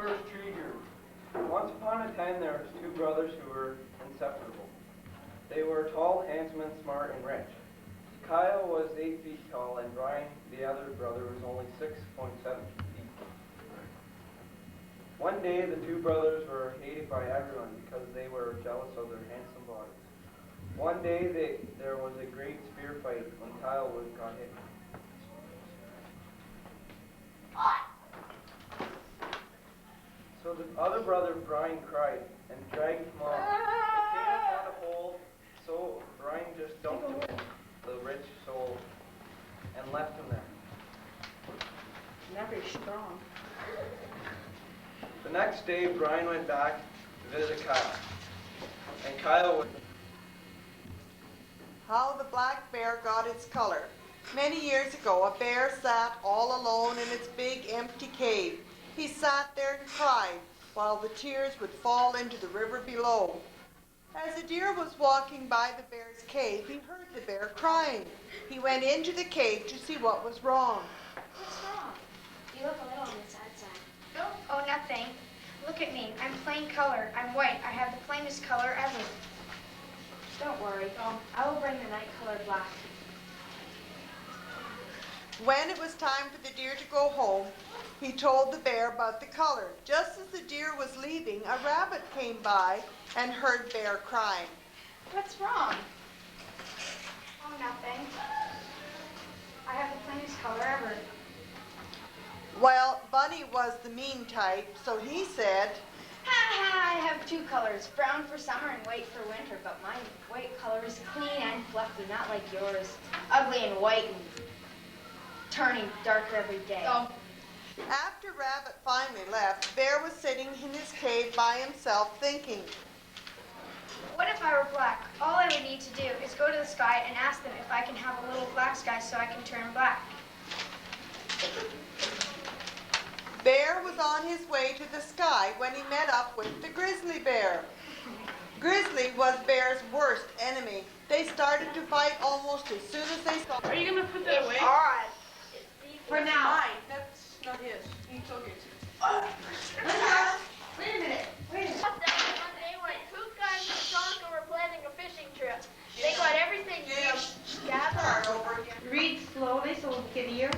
first tree grew. Once upon a time there was two brothers who were inseparable. They were tall, handsome, and smart and rich. Kyle was 8 feet tall, and Brian, the other brother, was only 6.7 feet. One day the two brothers were hated by everyone because they were jealous of their handsome bodies. One day there was a great spear fight when Kyle got hit. So the other brother, Brian, cried and dragged him off. They came upon a hole, so Brian just dumped him in, the rich soul, and left him there. Not very strong. The next day, Brian went back to visit Kyle. And Kyle was... How the black bear got its color. Many years ago, a bear sat all alone in its big empty cave. He sat there and cried while the tears would fall into the river below. As a deer was walking by the bear's cave, he heard the bear crying. He went into the cave to see what was wrong. What's wrong? You look a little on the sad side. Oh, nothing. Look at me. I'm plain color. I'm white. I have the plainest color ever. Don't worry. I will bring the night color black. When it was time for the deer to go home, he told the bear about the color. Just as the deer was leaving, a rabbit came by and heard Bear crying. What's wrong? Oh, nothing. I have the plainest color ever. Well, Bunny was the mean type, so he said, Ha ha, I have two colors, brown for summer and white for winter, but my white color is clean and fluffy, not like yours. Ugly and white and turning darker every day. After Rabbit finally left, Bear was sitting in his cave by himself thinking. What if I were black? All I would need to do is go to the sky and ask them if I can have a little black sky so I can turn black. Bear was on his way to the sky when he met up with the grizzly bear. Grizzly was Bear's worst enemy. They started to fight almost as soon as they saw. Are you going to put that away? It's odd. For now. Mine. That's not his. He told you to. Wait a minute. One day when Puka and Tonka were planning a fishing trip, they got everything gathered. Read slowly so we can hear.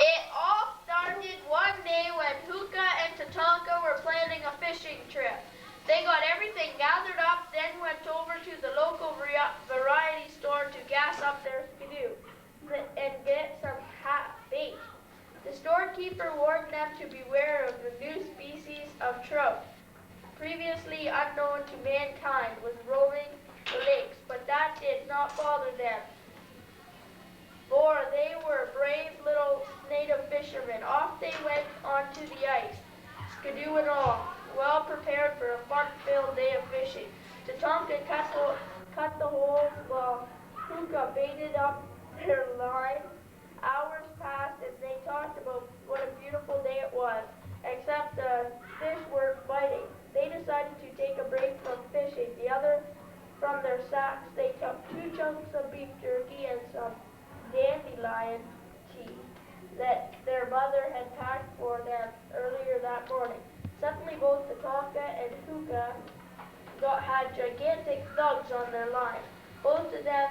It all started one day when Puka and Tatanka were planning a fishing trip. They got everything gathered up, then went over to the local variety store to gas up their canoe and get some bait. The storekeeper warned them to beware of the new species of trout, previously unknown to mankind, was roaming the lakes, but that did not bother them, for they were brave little native fishermen. Off they went onto the ice, canoe and all, well prepared for a fun-filled day of fishing. Tatanka cut the holes while Puka baited up their line. Hours passed and they talked about what a beautiful day it was, except the fish weren't biting. They decided to take a break from fishing. From their sacks, they took 2 chunks of beef jerky and some dandelion cheese that their mother had packed for them earlier that morning. Suddenly both Tatanka and Puka had gigantic thugs on their line. Both of them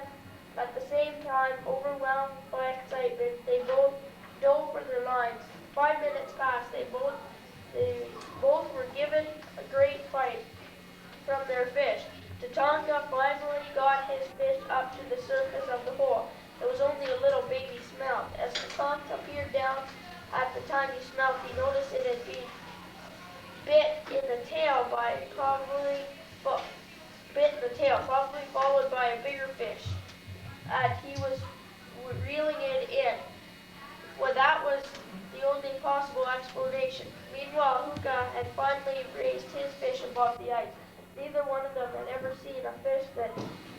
at the same time, overwhelmed by excitement, they both dove for their lines. 5 minutes passed. They both were given a great fight from their fish. Tatanka finally got his fish up to the surface of the hole. It was only a little baby smelt. As Tatanka peered down at the tiny smelt, he noticed it had been bit in the tail probably followed by a bigger fish. And he was reeling it in. Well, that was the only possible explanation. Meanwhile, Huka had finally raised his fish above the ice. Neither one of them had ever seen a fish that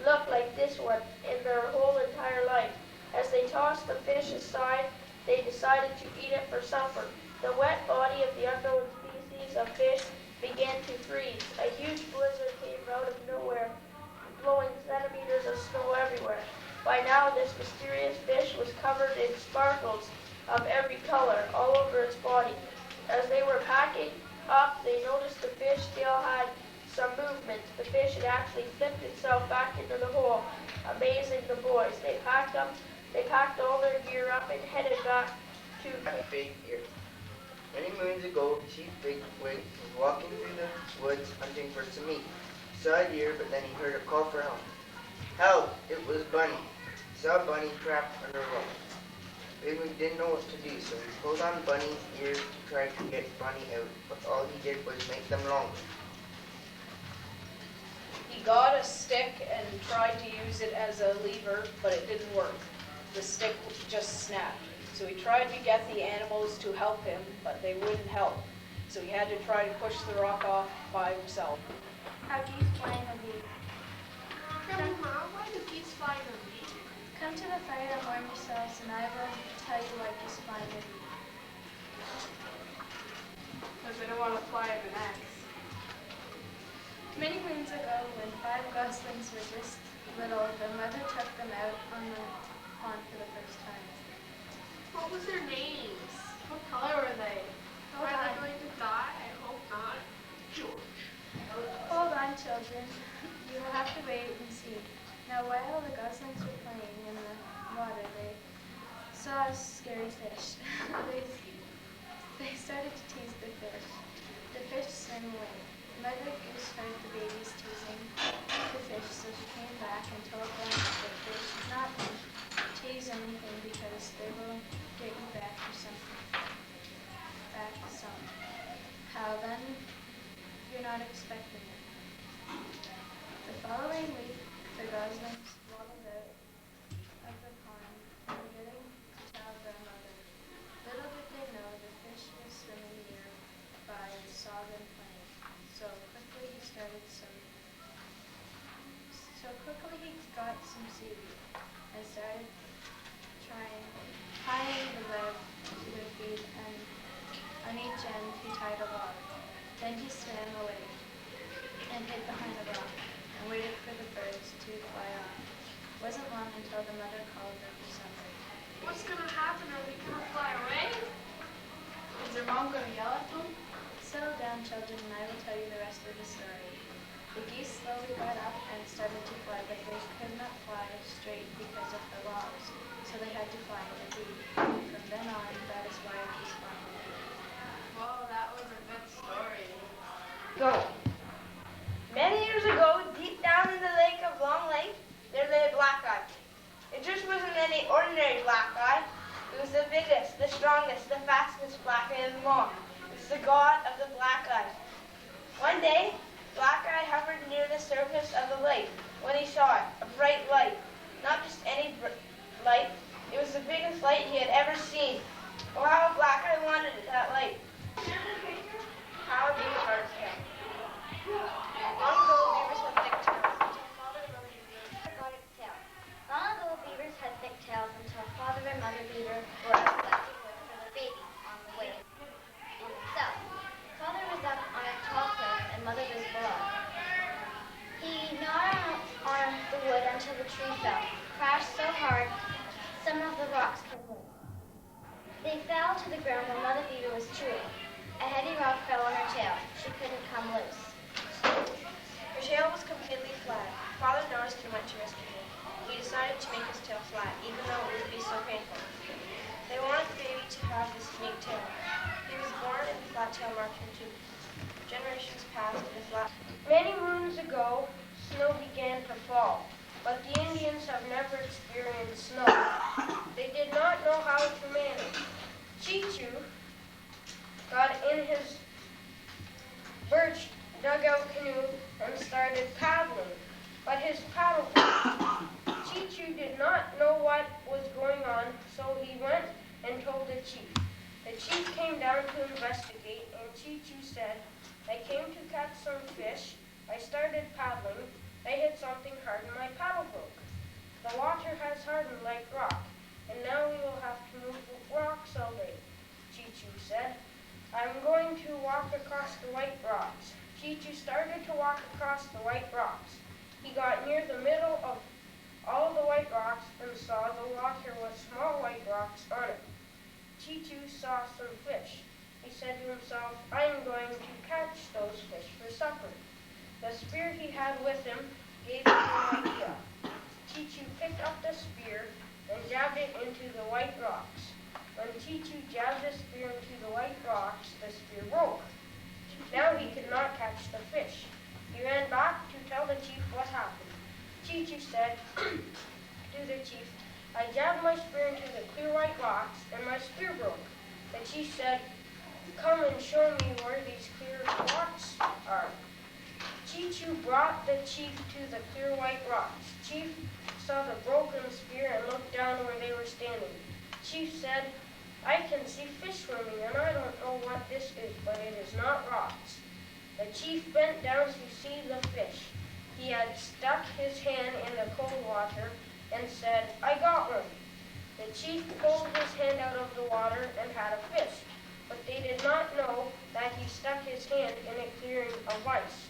looked like this one in their whole entire life. As they tossed the fish aside, they decided to eat it for supper. The wet body of the unknown species of fish began to freeze. A huge blizzard came out of nowhere, blowing centimeters of snow everywhere. By now, this mysterious fish was covered in sparkles of every color all over its body. As they were packing up, they noticed the fish still had some movement. The fish had actually flipped itself back into the hole, amazing the boys. They packed all their gear up and headed back to Big Ear. Many moons ago, Chief Bigwig was walking through the woods hunting for some meat. He saw a deer, but then he heard a call for help. Help! It was Bunny. He saw Bunny trapped under a rock. Bigwig didn't know what to do, so he pulled on Bunny's ears to try to get Bunny out, but all he did was make them longer. He got a stick and tried to use it as a lever, but it didn't work. The stick just snapped. So he tried to get the animals to help him, but they wouldn't help. So he had to try to push the rock off by himself. How geese flying a bee. Grandma, why do geese fly in a bee? Come to the fire and warm yourselves, and I will tell you why geese fly in a bee. Because they don't want to fly in an axe. Many moons ago, when 5 goslings were just little, their mother took them out on the pond for the first time. What was their names? What color were they? Hold Are they on. going to die? I hope not. George. Hold on, children. You will have to wait and see. Now, while the goslings were playing in the water, they saw a scary fish. They started to tease the fish. The fish swam away. Mother Goose heard the babies teasing the fish, so she came back and told them that they should not tease anything because they will get you back for something. Back some. How then? You're not expecting it. The following week, the goslings waddled out of the pond, forgetting to tell their mother. Little did they know the fish was swimming nearby and saw them playing. So quickly he got some seaweed and started tying the web to their feet, and on each end he tied a log. Then he swam away and hid behind a rock and waited for the birds to fly off. It wasn't long until the mother called them for supper. What's going to happen? Are they going to fly away? Is their mom going to yell at them? Settle down, children, and I will tell you the rest of the story. The geese slowly got up and started to fly, but they could not fly straight because of the logs, so they had to fly in a V. From then on, that is why geese fly in a V. Whoa, that was a good story. Go. Many years ago, deep down in the lake of Long Lake, there lay a black eye. It just wasn't any ordinary black eye. It was the biggest, the strongest, the fastest black eye of them all. It was the god of the black eye. One day, Black Eye hovered near the surface of the lake when he saw it, a bright light. Not just any light, it was the biggest light he had ever seen. Oh, how Black Eye wanted that light. How a beaver's heart felt. Long ago, beavers had thick tails until Father and Mother Beaver got its tail. Long ago, beavers had thick tails until Father and Mother Beaver were out collecting wood for their baby on the way on south. Father was up on a tall cliff and Mother was below. He gnawed on the wood until the tree fell, crashed so hard some of the rocks came loose. They fell to the ground when Mother Beaver was chewing. A heavy rock fell on her tail. She couldn't come loose. Her tail was completely flat. Father noticed and went to rescue her. He decided to make his tail flat, even though it would be so painful. They wanted the baby to have this unique tail. He was born in the flat tail marked him too. Generations passed and the flat. Many moons ago, snow began to fall, but the Indians have never experienced snow. They did not know how to manage. Chichu got in his birch dugout canoe and started paddling, but his paddle failed. Chichu did not know what was going on, so he went and told the chief. The chief came down to investigate, and Chichu said, I came to catch some fish. I started paddling. I hit something hard and my paddle broke. The water has hardened like rock, and now we will have to move rocks all day, Chichu said. I'm going to walk across the white rocks. Chichu started to walk across the white rocks. He got near the middle of all the white rocks and saw the water with small white rocks on it. Chichu saw some fish. He said to himself, I'm going to he had with him gave him an idea. Chichu picked up the spear and jabbed it into the white rocks. When Chichu jabbed the spear into the white rocks, the spear broke. Now he could not catch the fish. He ran back to tell the chief what happened. Chichu said to the chief, I jabbed my spear into the clear white rocks and my spear broke. The chief said, come and show me where these clear rocks are. Chichu brought the chief to the clear white rocks. Chief saw the broken spear and looked down where they were standing. Chief said, I can see fish swimming and I don't know what this is, but it is not rocks. The chief bent down to see the fish. He had stuck his hand in the cold water and said, I got one. The chief pulled his hand out of the water and had a fish, but they did not know that he stuck his hand in a clearing of ice.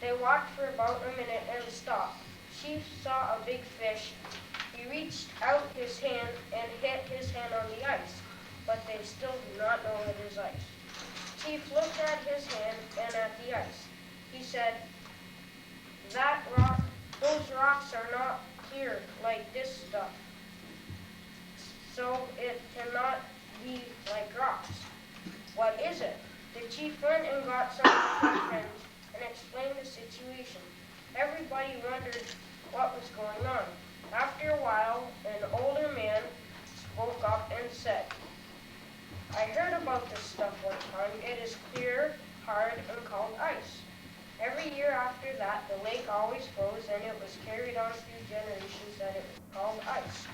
They walked for about a minute and stopped. Chief saw a big fish. He reached out his hand and hit his hand on the ice, but they still do not know it is ice. Chief looked at his hand and at the ice. He said, those rocks are not clear like this stuff, so it cannot be like rocks. What is it? The chief went and got some of his friends and explained the situation. Everybody wondered what was going on. After a while, an older man spoke up and said, I heard about this stuff one time. It is clear, hard, and called ice. Every year after that, the lake always froze, and it was carried on through generations that it was called ice.